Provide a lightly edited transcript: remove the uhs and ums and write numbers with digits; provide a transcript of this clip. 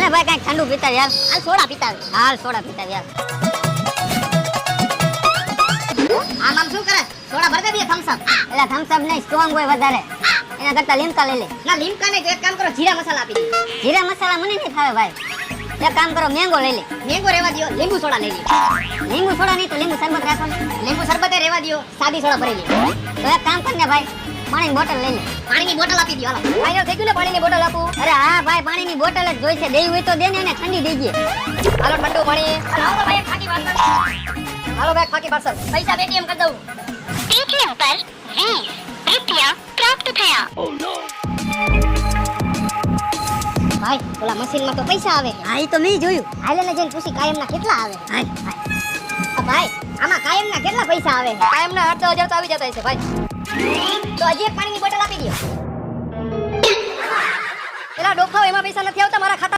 મને ભાઈ કઈ ઠંડુ પીતા યાર. હાલ સોડા પીતા આવે. હાલ સોડા પીતા યાર. આમ આમ શું કરે? સોડા ભર દે બે થમ્સ અપ. એટલે થમ્સ અપ નહીં, સ્ટ્રોંગ હોય વધારે. એના કરતા લીમકા લઈ લે. ના લીમકા ને એક કામ કરો, જીરા મસાલા આપી દે. જીરા મસાલા મને નહીં ફાવે ભાઈ. એક કામ કરો, મેંગો લઈ લે. મેંગો રેવા દયો, લીંબુ સોડા લઈ લે. લીંબુ સોડા નહીં તો લીંબુ શરબત રાખો ને. લીંબુ શરબતે રેવા દયો, સાદી સોડા ભરી લે. તો એક કામ કર ને ભાઈ, પાણીની બોટલ લઈ લે. પાણીની બોટલ આપી દયો. હાલો ફાઈનલ થઈ ગયું ને, પાણીની બોટલ આપું. અરે હા ભાઈ, પાણીની બોટલ જ જોઈશે. દેવી હોય તો દે ને, એને ઠંડી દેજે. હાલો ઠંડુ પાણી. હાલો ભાઈ એક ખાકી પાર્સલ. હાલો ભાઈ ખાકી પાર્સલ. પૈસા પેટીએમ કરી દઉં. पेटीएम पर 20 रुपया प्राप्त થયા। ભાઈ ઓલા મશીનમાં તો પૈસા આવે. હા ઈ તો મેં જોયું. હાલે ને જઈને પૂછી કાયમના કેટલા આવે. હાલ. ભાઈ આમાં કાયમના કેટલા પૈસા આવે? કાયમના 8,000 તો આવી જતા હશે ભાઈ. તો હજી એક પાણીની બોટલ આપી દો. એલા ડોફાઓ, એમાં પૈસા નથી આવતા મારા ખાતા